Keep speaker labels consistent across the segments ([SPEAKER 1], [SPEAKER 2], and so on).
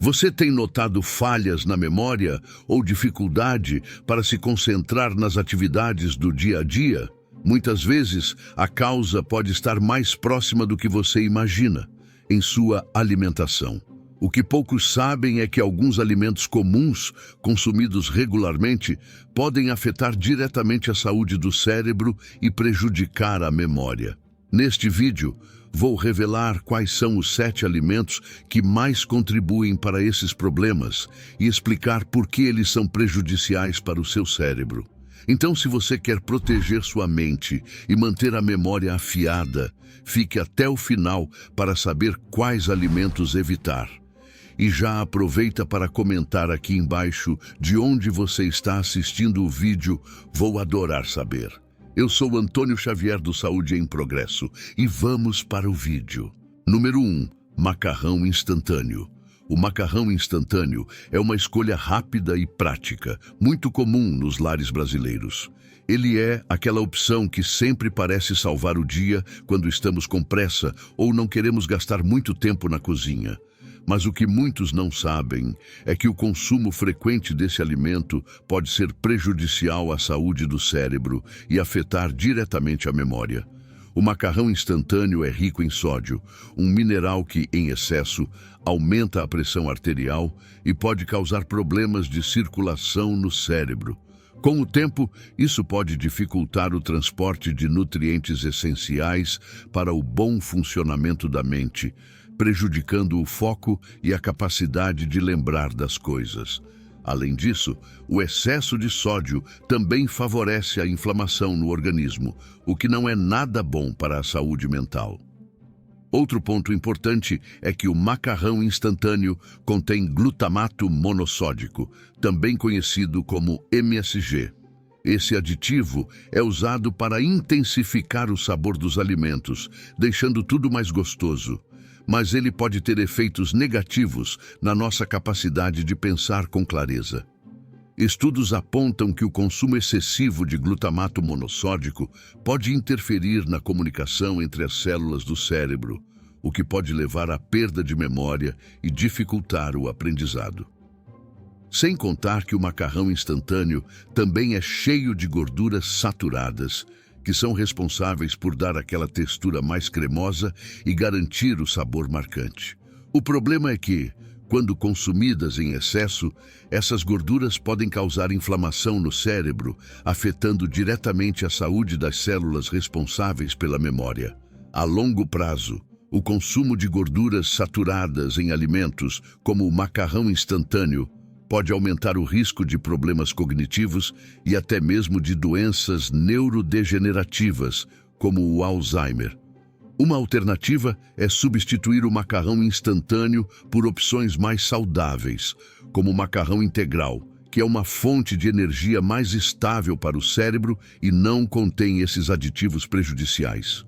[SPEAKER 1] Você tem notado falhas na memória ou dificuldade para se concentrar nas atividades do dia a dia? Muitas vezes, a causa pode estar mais próxima do que você imagina, em sua alimentação. O que poucos sabem é que alguns alimentos comuns, consumidos regularmente, podem afetar diretamente a saúde do cérebro e prejudicar a memória. Neste vídeo, vou revelar quais são os 7 alimentos que mais contribuem para esses problemas e explicar por que eles são prejudiciais para o seu cérebro. Então, se você quer proteger sua mente e manter a memória afiada, fique até o final para saber quais alimentos evitar. E já aproveita para comentar aqui embaixo de onde você está assistindo o vídeo, vou adorar saber. Eu sou Antônio Xavier do Saúde em Progresso e vamos para o vídeo. Número 1. Macarrão instantâneo. O macarrão instantâneo é uma escolha rápida e prática, muito comum nos lares brasileiros. Ele é aquela opção que sempre parece salvar o dia quando estamos com pressa ou não queremos gastar muito tempo na cozinha. Mas o que muitos não sabem é que o consumo frequente desse alimento pode ser prejudicial à saúde do cérebro e afetar diretamente a memória. O macarrão instantâneo é rico em sódio, um mineral que, em excesso, aumenta a pressão arterial e pode causar problemas de circulação no cérebro. Com o tempo, isso pode dificultar o transporte de nutrientes essenciais para o bom funcionamento da mente, prejudicando o foco e a capacidade de lembrar das coisas. Além disso, o excesso de sódio também favorece a inflamação no organismo, o que não é nada bom para a saúde mental. Outro ponto importante é que o macarrão instantâneo contém glutamato monossódico, também conhecido como MSG. Esse aditivo é usado para intensificar o sabor dos alimentos, deixando tudo mais gostoso. Mas ele pode ter efeitos negativos na nossa capacidade de pensar com clareza. Estudos apontam que o consumo excessivo de glutamato monossódico pode interferir na comunicação entre as células do cérebro, o que pode levar à perda de memória e dificultar o aprendizado. Sem contar que o macarrão instantâneo também é cheio de gorduras saturadas, que são responsáveis por dar aquela textura mais cremosa e garantir o sabor marcante. O problema é que, quando consumidas em excesso, essas gorduras podem causar inflamação no cérebro, afetando diretamente a saúde das células responsáveis pela memória. A longo prazo, o consumo de gorduras saturadas em alimentos, como o macarrão instantâneo, pode aumentar o risco de problemas cognitivos e até mesmo de doenças neurodegenerativas, como o Alzheimer. Uma alternativa é substituir o macarrão instantâneo por opções mais saudáveis, como o macarrão integral, que é uma fonte de energia mais estável para o cérebro e não contém esses aditivos prejudiciais.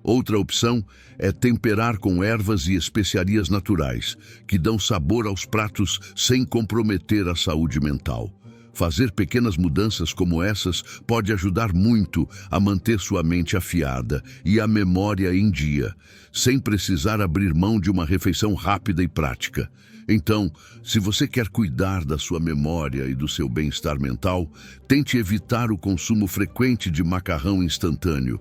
[SPEAKER 1] Outra opção é temperar com ervas e especiarias naturais, que dão sabor aos pratos sem comprometer a saúde mental. Fazer pequenas mudanças como essas pode ajudar muito a manter sua mente afiada e a memória em dia, sem precisar abrir mão de uma refeição rápida e prática. Então, se você quer cuidar da sua memória e do seu bem-estar mental, tente evitar o consumo frequente de macarrão instantâneo.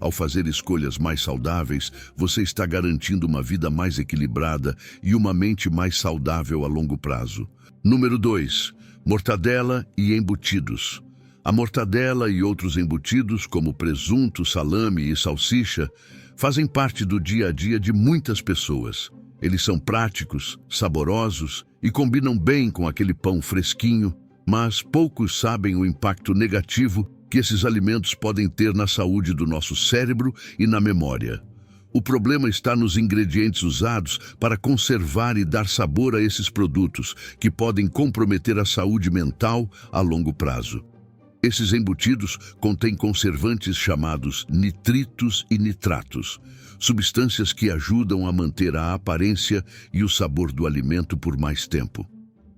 [SPEAKER 1] Ao fazer escolhas mais saudáveis, você está garantindo uma vida mais equilibrada e uma mente mais saudável a longo prazo. Número 2. Mortadela e embutidos. A mortadela e outros embutidos, como presunto, salame e salsicha, fazem parte do dia a dia de muitas pessoas. Eles são práticos, saborosos e combinam bem com aquele pão fresquinho, mas poucos sabem o impacto negativo que esses alimentos podem ter na saúde do nosso cérebro e na memória. O problema está nos ingredientes usados para conservar e dar sabor a esses produtos, que podem comprometer a saúde mental a longo prazo. Esses embutidos contêm conservantes chamados nitritos e nitratos, substâncias que ajudam a manter a aparência e o sabor do alimento por mais tempo.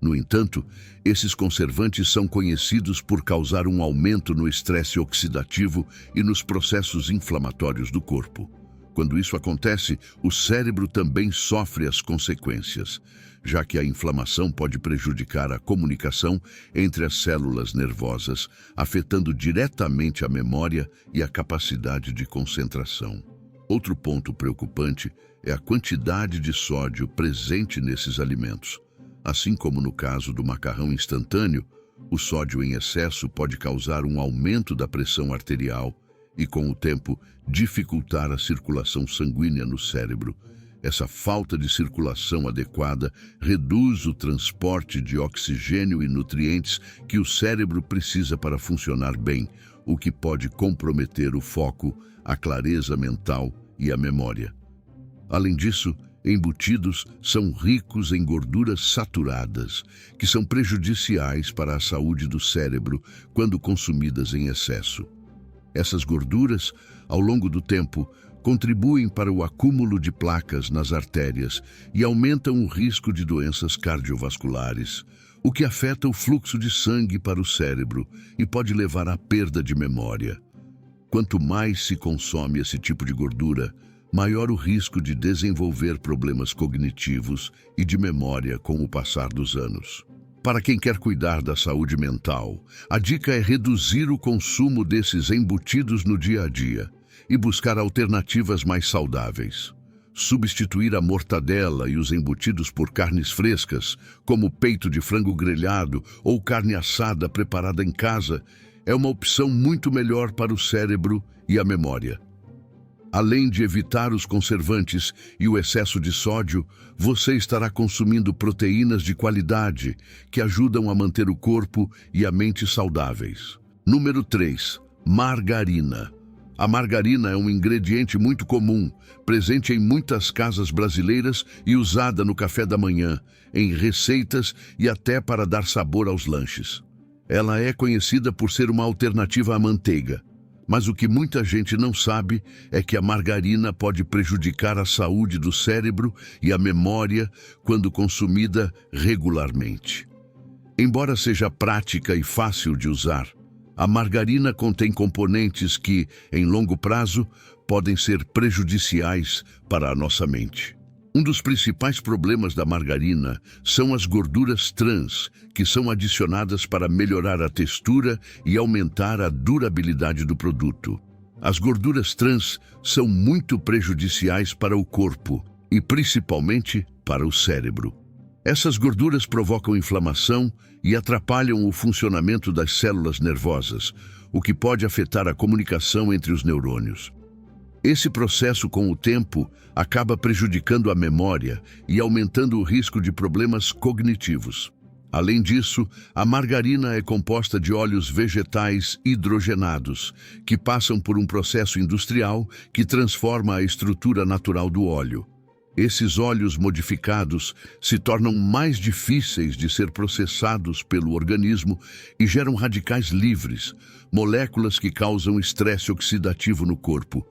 [SPEAKER 1] No entanto, esses conservantes são conhecidos por causar um aumento no estresse oxidativo e nos processos inflamatórios do corpo. Quando isso acontece, o cérebro também sofre as consequências, já que a inflamação pode prejudicar a comunicação entre as células nervosas, afetando diretamente a memória e a capacidade de concentração. Outro ponto preocupante é a quantidade de sódio presente nesses alimentos. Assim como no caso do macarrão instantâneo, o sódio em excesso pode causar um aumento da pressão arterial e, com o tempo, dificultar a circulação sanguínea no cérebro. Essa falta de circulação adequada reduz o transporte de oxigênio e nutrientes que o cérebro precisa para funcionar bem, o que pode comprometer o foco, a clareza mental e a memória. Além disso, embutidos são ricos em gorduras saturadas, que são prejudiciais para a saúde do cérebro quando consumidas em excesso. Essas gorduras, ao longo do tempo, contribuem para o acúmulo de placas nas artérias e aumentam o risco de doenças cardiovasculares, o que afeta o fluxo de sangue para o cérebro e pode levar à perda de memória. Quanto mais se consome esse tipo de gordura, maior o risco de desenvolver problemas cognitivos e de memória com o passar dos anos. Para quem quer cuidar da saúde mental, a dica é reduzir o consumo desses embutidos no dia a dia e buscar alternativas mais saudáveis. Substituir a mortadela e os embutidos por carnes frescas, como peito de frango grelhado ou carne assada preparada em casa, é uma opção muito melhor para o cérebro e a memória. Além de evitar os conservantes e o excesso de sódio, você estará consumindo proteínas de qualidade que ajudam a manter o corpo e a mente saudáveis. Número 3. Margarina. A margarina é um ingrediente muito comum, presente em muitas casas brasileiras e usada no café da manhã, em receitas e até para dar sabor aos lanches. Ela é conhecida por ser uma alternativa à manteiga. Mas o que muita gente não sabe é que a margarina pode prejudicar a saúde do cérebro e a memória quando consumida regularmente. Embora seja prática e fácil de usar, a margarina contém componentes que, em longo prazo, podem ser prejudiciais para a nossa mente. Um dos principais problemas da margarina são as gorduras trans, que são adicionadas para melhorar a textura e aumentar a durabilidade do produto. As gorduras trans são muito prejudiciais para o corpo e principalmente para o cérebro. Essas gorduras provocam inflamação e atrapalham o funcionamento das células nervosas, o que pode afetar a comunicação entre os neurônios. Esse processo, com o tempo, acaba prejudicando a memória e aumentando o risco de problemas cognitivos. Além disso, a margarina é composta de óleos vegetais hidrogenados, que passam por um processo industrial que transforma a estrutura natural do óleo. Esses óleos modificados se tornam mais difíceis de ser processados pelo organismo e geram radicais livres, moléculas que causam estresse oxidativo no corpo.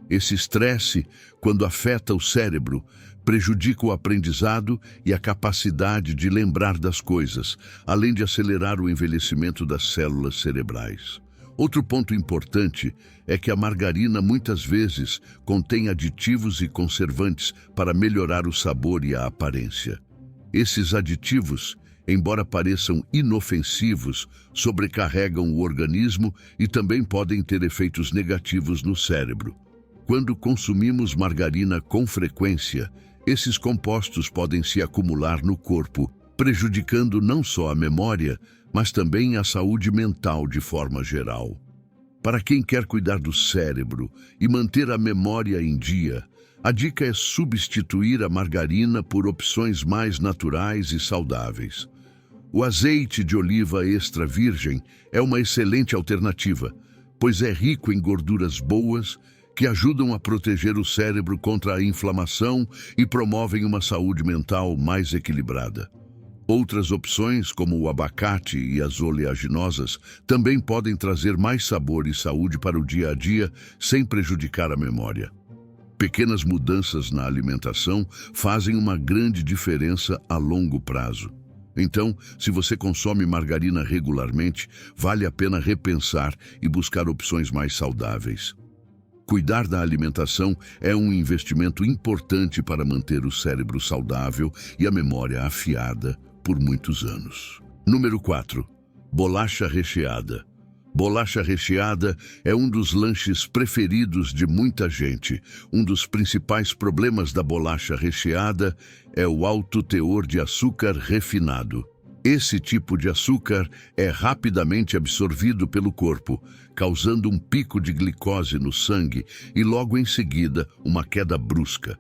[SPEAKER 1] Esse estresse, quando afeta o cérebro, prejudica o aprendizado e a capacidade de lembrar das coisas, além de acelerar o envelhecimento das células cerebrais. Outro ponto importante é que a margarina muitas vezes contém aditivos e conservantes para melhorar o sabor e a aparência. Esses aditivos, embora pareçam inofensivos, sobrecarregam o organismo e também podem ter efeitos negativos no cérebro. Quando consumimos margarina com frequência, esses compostos podem se acumular no corpo, prejudicando não só a memória, mas também a saúde mental de forma geral. Para quem quer cuidar do cérebro e manter a memória em dia, a dica é substituir a margarina por opções mais naturais e saudáveis. O azeite de oliva extra virgem é uma excelente alternativa, pois é rico em gorduras boas que ajudam a proteger o cérebro contra a inflamação e promovem uma saúde mental mais equilibrada. Outras opções, como o abacate e as oleaginosas, também podem trazer mais sabor e saúde para o dia a dia, sem prejudicar a memória. Pequenas mudanças na alimentação fazem uma grande diferença a longo prazo. Então, se você consome margarina regularmente, vale a pena repensar e buscar opções mais saudáveis. Cuidar da alimentação é um investimento importante para manter o cérebro saudável e a memória afiada por muitos anos. Número 4. Bolacha recheada. Bolacha recheada é um dos lanches preferidos de muita gente. Um dos principais problemas da bolacha recheada é o alto teor de açúcar refinado. Esse tipo de açúcar é rapidamente absorvido pelo corpo, causando um pico de glicose no sangue e logo em seguida uma queda brusca.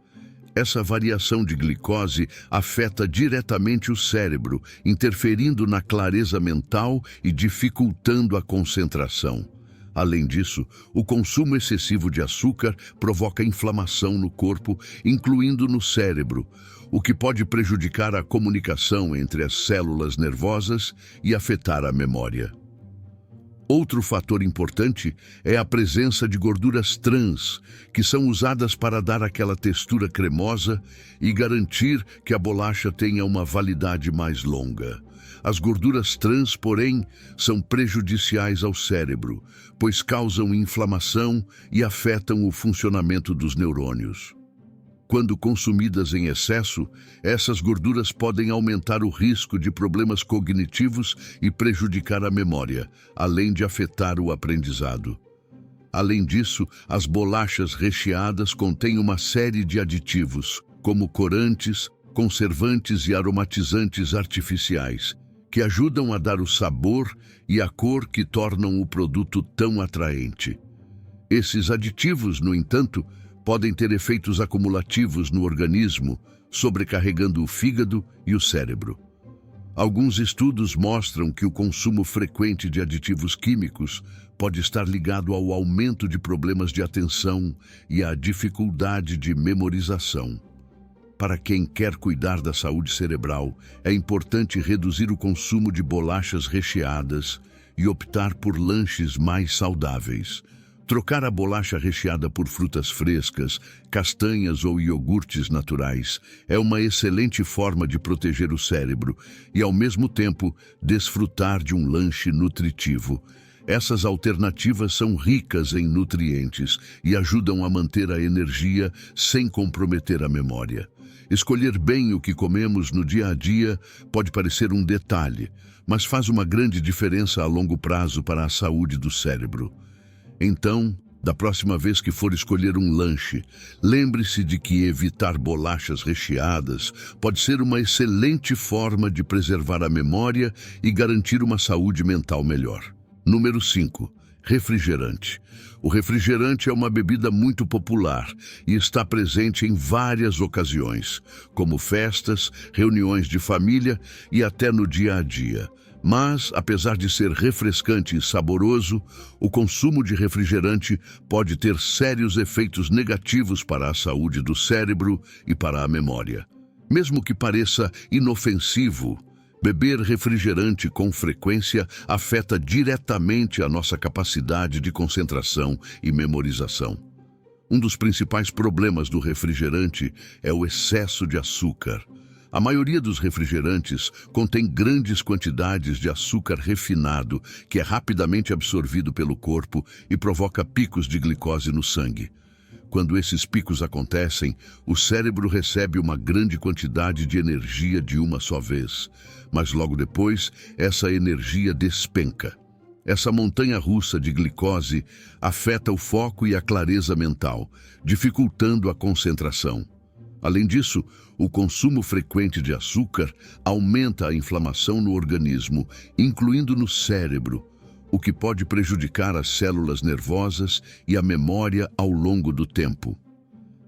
[SPEAKER 1] Essa variação de glicose afeta diretamente o cérebro, interferindo na clareza mental e dificultando a concentração. Além disso, o consumo excessivo de açúcar provoca inflamação no corpo, incluindo no cérebro, o que pode prejudicar a comunicação entre as células nervosas e afetar a memória. Outro fator importante é a presença de gorduras trans, que são usadas para dar aquela textura cremosa e garantir que a bolacha tenha uma validade mais longa. As gorduras trans, porém, são prejudiciais ao cérebro, pois causam inflamação e afetam o funcionamento dos neurônios. Quando consumidas em excesso, essas gorduras podem aumentar o risco de problemas cognitivos e prejudicar a memória, além de afetar o aprendizado. Além disso, as bolachas recheadas contêm uma série de aditivos, como corantes, conservantes e aromatizantes artificiais, que ajudam a dar o sabor e a cor que tornam o produto tão atraente. Esses aditivos, no entanto, podem ter efeitos acumulativos no organismo, sobrecarregando o fígado e o cérebro. Alguns estudos mostram que o consumo frequente de aditivos químicos pode estar ligado ao aumento de problemas de atenção e à dificuldade de memorização. Para quem quer cuidar da saúde cerebral, é importante reduzir o consumo de bolachas recheadas e optar por lanches mais saudáveis. Trocar a bolacha recheada por frutas frescas, castanhas ou iogurtes naturais é uma excelente forma de proteger o cérebro e, ao mesmo tempo, desfrutar de um lanche nutritivo. Essas alternativas são ricas em nutrientes e ajudam a manter a energia sem comprometer a memória. Escolher bem o que comemos no dia a dia pode parecer um detalhe, mas faz uma grande diferença a longo prazo para a saúde do cérebro. Então, da próxima vez que for escolher um lanche, lembre-se de que evitar bolachas recheadas pode ser uma excelente forma de preservar a memória e garantir uma saúde mental melhor. Número 5. Refrigerante. O refrigerante é uma bebida muito popular e está presente em várias ocasiões, como festas, reuniões de família e até no dia a dia. Mas, apesar de ser refrescante e saboroso, o consumo de refrigerante pode ter sérios efeitos negativos para a saúde do cérebro e para a memória. Mesmo que pareça inofensivo, beber refrigerante com frequência afeta diretamente a nossa capacidade de concentração e memorização. Um dos principais problemas do refrigerante é o excesso de açúcar. A maioria dos refrigerantes contém grandes quantidades de açúcar refinado, que é rapidamente absorvido pelo corpo e provoca picos de glicose no sangue. Quando esses picos acontecem, o cérebro recebe uma grande quantidade de energia de uma só vez, mas logo depois, essa energia despenca. Essa montanha-russa de glicose afeta o foco e a clareza mental, dificultando a concentração. Além disso, o consumo frequente de açúcar aumenta a inflamação no organismo, incluindo no cérebro, o que pode prejudicar as células nervosas e a memória ao longo do tempo.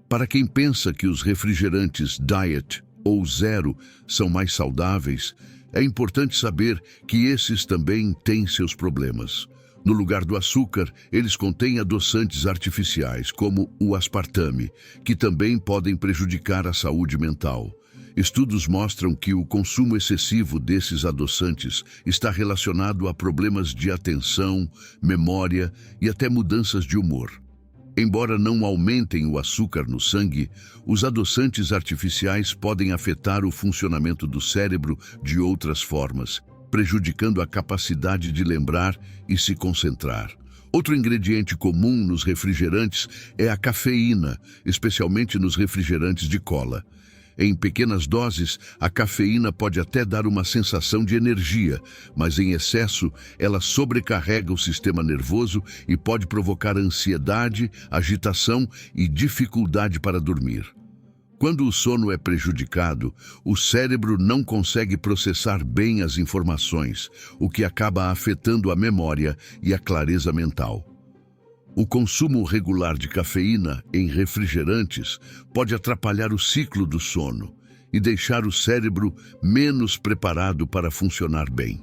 [SPEAKER 1] Para quem pensa que os refrigerantes diet ou zero são mais saudáveis, é importante saber que esses também têm seus problemas. No lugar do açúcar, eles contêm adoçantes artificiais, como o aspartame, que também podem prejudicar a saúde mental. Estudos mostram que o consumo excessivo desses adoçantes está relacionado a problemas de atenção, memória e até mudanças de humor. Embora não aumentem o açúcar no sangue, os adoçantes artificiais podem afetar o funcionamento do cérebro de outras formas, prejudicando a capacidade de lembrar e se concentrar. Outro ingrediente comum nos refrigerantes é a cafeína, especialmente nos refrigerantes de cola. Em pequenas doses, a cafeína pode até dar uma sensação de energia, mas em excesso, ela sobrecarrega o sistema nervoso e pode provocar ansiedade, agitação e dificuldade para dormir. Quando o sono é prejudicado, o cérebro não consegue processar bem as informações, o que acaba afetando a memória e a clareza mental. O consumo regular de cafeína em refrigerantes pode atrapalhar o ciclo do sono e deixar o cérebro menos preparado para funcionar bem.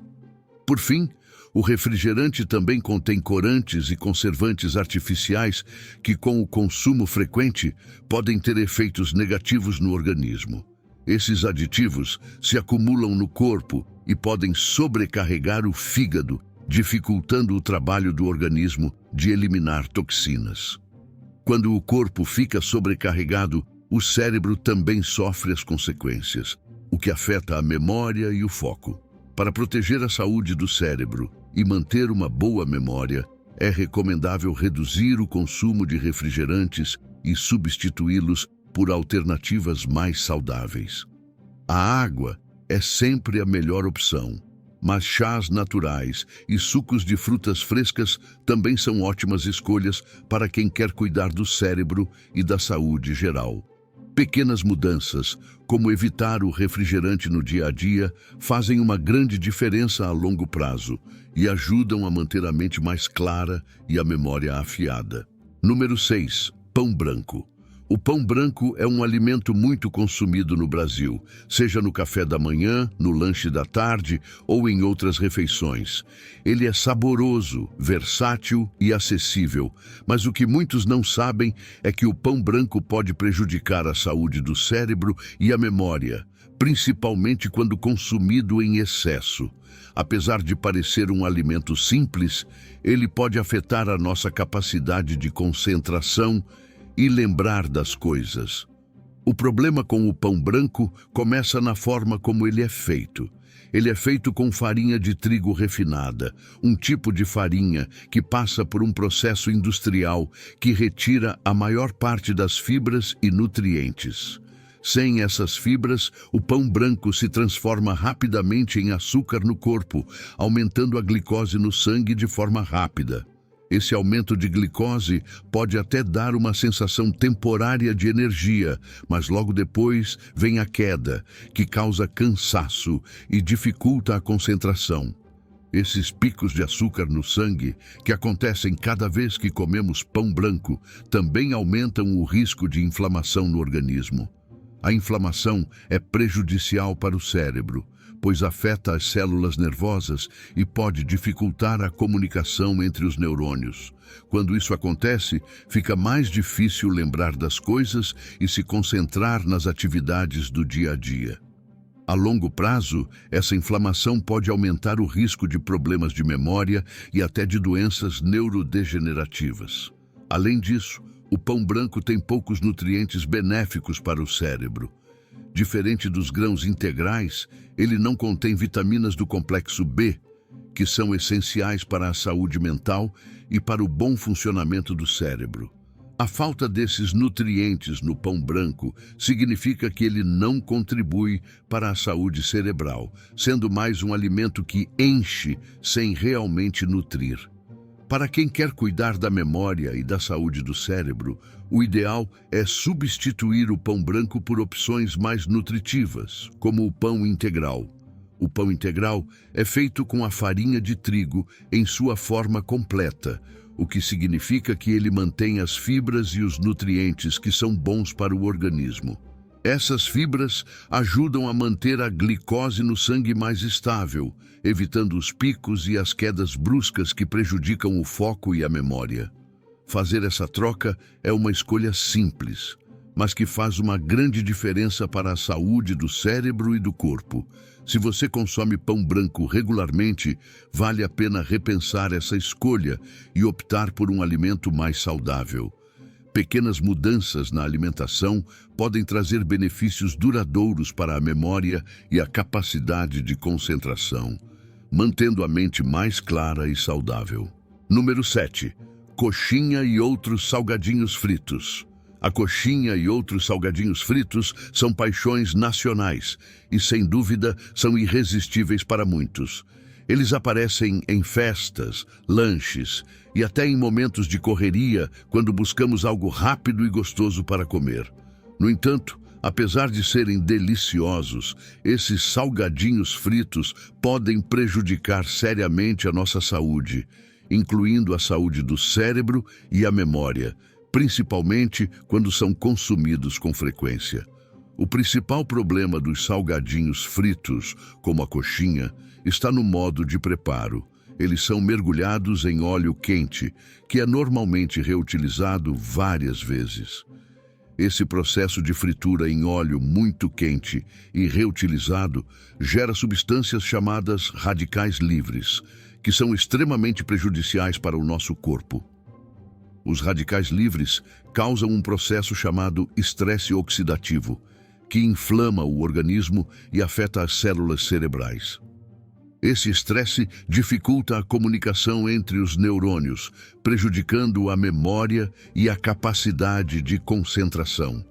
[SPEAKER 1] Por fim, o refrigerante também contém corantes e conservantes artificiais que, com o consumo frequente, podem ter efeitos negativos no organismo. Esses aditivos se acumulam no corpo e podem sobrecarregar o fígado, dificultando o trabalho do organismo de eliminar toxinas. Quando o corpo fica sobrecarregado, o cérebro também sofre as consequências, o que afeta a memória e o foco. Para proteger a saúde do cérebro e manter uma boa memória, é recomendável reduzir o consumo de refrigerantes e substituí-los por alternativas mais saudáveis. A água é sempre a melhor opção, mas chás naturais e sucos de frutas frescas também são ótimas escolhas para quem quer cuidar do cérebro e da saúde geral. Pequenas mudanças, como evitar o refrigerante no dia a dia, fazem uma grande diferença a longo prazo e ajudam a manter a mente mais clara e a memória afiada. Número 6. Pão branco. O pão branco é um alimento muito consumido no Brasil, seja no café da manhã, no lanche da tarde ou em outras refeições. Ele é saboroso, versátil e acessível, mas o que muitos não sabem é que o pão branco pode prejudicar a saúde do cérebro e a memória, principalmente quando consumido em excesso. Apesar de parecer um alimento simples, ele pode afetar a nossa capacidade de concentração e lembrar das coisas. O problema com o pão branco começa na forma como ele é feito. Ele é feito com farinha de trigo refinada, um tipo de farinha que passa por um processo industrial que retira a maior parte das fibras e nutrientes. Sem essas fibras, o pão branco se transforma rapidamente em açúcar no corpo, aumentando a glicose no sangue de forma rápida. Esse aumento de glicose pode até dar uma sensação temporária de energia, mas logo depois vem a queda, que causa cansaço e dificulta a concentração. Esses picos de açúcar no sangue, que acontecem cada vez que comemos pão branco, também aumentam o risco de inflamação no organismo. A inflamação é prejudicial para o cérebro, pois afeta as células nervosas e pode dificultar a comunicação entre os neurônios. Quando isso acontece, fica mais difícil lembrar das coisas e se concentrar nas atividades do dia a dia. A longo prazo, essa inflamação pode aumentar o risco de problemas de memória e até de doenças neurodegenerativas. Além disso, o pão branco tem poucos nutrientes benéficos para o cérebro. Diferente dos grãos integrais, ele não contém vitaminas do complexo B, que são essenciais para a saúde mental e para o bom funcionamento do cérebro. A falta desses nutrientes no pão branco significa que ele não contribui para a saúde cerebral, sendo mais um alimento que enche sem realmente nutrir. Para quem quer cuidar da memória e da saúde do cérebro, o ideal é substituir o pão branco por opções mais nutritivas, como o pão integral. O pão integral é feito com a farinha de trigo em sua forma completa, o que significa que ele mantém as fibras e os nutrientes que são bons para o organismo. Essas fibras ajudam a manter a glicose no sangue mais estável, evitando os picos e as quedas bruscas que prejudicam o foco e a memória. Fazer essa troca é uma escolha simples, mas que faz uma grande diferença para a saúde do cérebro e do corpo. Se você consome pão branco regularmente, vale a pena repensar essa escolha e optar por um alimento mais saudável. Pequenas mudanças na alimentação podem trazer benefícios duradouros para a memória e a capacidade de concentração, mantendo a mente mais clara e saudável. Número 7. Coxinha e outros salgadinhos fritos. A coxinha e outros salgadinhos fritos são paixões nacionais e, sem dúvida, são irresistíveis para muitos. Eles aparecem em festas, lanches e até em momentos de correria, quando buscamos algo rápido e gostoso para comer. No entanto, apesar de serem deliciosos, esses salgadinhos fritos podem prejudicar seriamente a nossa saúde, incluindo a saúde do cérebro e a memória, principalmente quando são consumidos com frequência. O principal problema dos salgadinhos fritos, como a coxinha, está no modo de preparo. Eles são mergulhados em óleo quente, que é normalmente reutilizado várias vezes. Esse processo de fritura em óleo muito quente e reutilizado gera substâncias chamadas radicais livres, que são extremamente prejudiciais para o nosso corpo. Os radicais livres causam um processo chamado estresse oxidativo, que inflama o organismo e afeta as células cerebrais. Esse estresse dificulta a comunicação entre os neurônios, prejudicando a memória e a capacidade de concentração.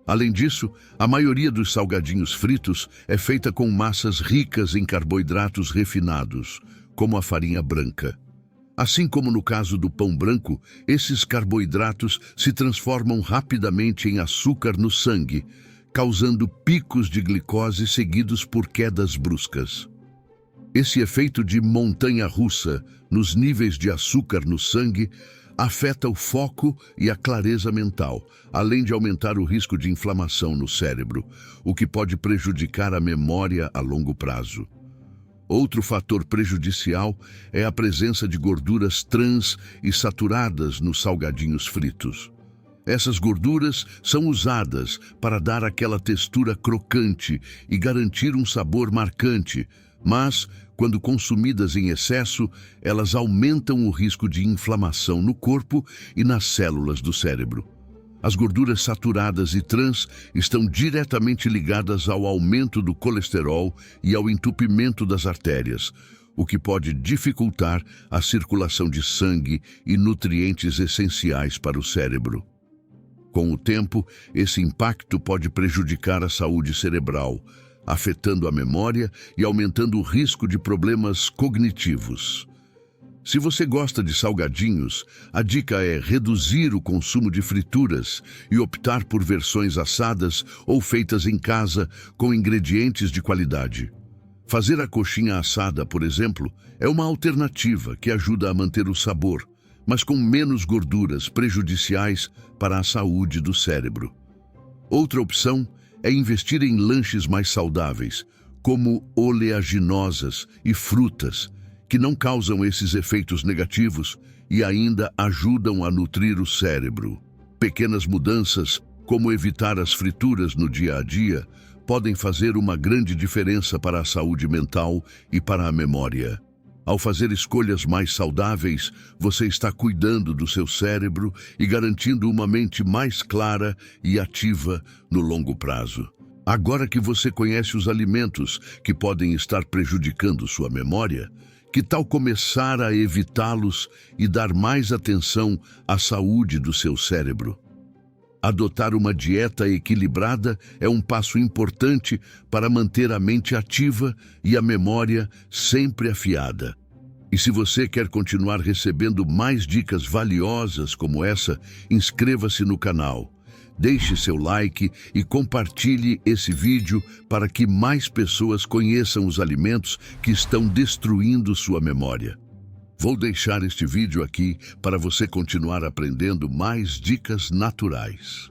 [SPEAKER 1] Além disso, a maioria dos salgadinhos fritos é feita com massas ricas em carboidratos refinados, como a farinha branca. Assim como no caso do pão branco, esses carboidratos se transformam rapidamente em açúcar no sangue, causando picos de glicose seguidos por quedas bruscas. Esse efeito de montanha-russa nos níveis de açúcar no sangue afeta o foco e a clareza mental, além de aumentar o risco de inflamação no cérebro, o que pode prejudicar a memória a longo prazo. Outro fator prejudicial é a presença de gorduras trans e saturadas nos salgadinhos fritos. Essas gorduras são usadas para dar aquela textura crocante e garantir um sabor marcante, mas, quando consumidas em excesso, elas aumentam o risco de inflamação no corpo e nas células do cérebro. As gorduras saturadas e trans estão diretamente ligadas ao aumento do colesterol e ao entupimento das artérias, o que pode dificultar a circulação de sangue e nutrientes essenciais para o cérebro. Com o tempo, esse impacto pode prejudicar a saúde cerebral, afetando a memória e aumentando o risco de problemas cognitivos. Se você gosta de salgadinhos, a dica é reduzir o consumo de frituras e optar por versões assadas ou feitas em casa com ingredientes de qualidade. Fazer a coxinha assada, por exemplo, é uma alternativa que ajuda a manter o sabor, mas com menos gorduras prejudiciais para a saúde do cérebro. Outra opção é investir em lanches mais saudáveis, como oleaginosas e frutas, que não causam esses efeitos negativos e ainda ajudam a nutrir o cérebro. Pequenas mudanças, como evitar as frituras no dia a dia, podem fazer uma grande diferença para a saúde mental e para a memória. Ao fazer escolhas mais saudáveis, você está cuidando do seu cérebro e garantindo uma mente mais clara e ativa no longo prazo. Agora que você conhece os alimentos que podem estar prejudicando sua memória, que tal começar a evitá-los e dar mais atenção à saúde do seu cérebro? Adotar uma dieta equilibrada é um passo importante para manter a mente ativa e a memória sempre afiada. E se você quer continuar recebendo mais dicas valiosas como essa, inscreva-se no canal. Deixe seu like e compartilhe esse vídeo para que mais pessoas conheçam os alimentos que estão destruindo sua memória. Vou deixar este vídeo aqui para você continuar aprendendo mais dicas naturais.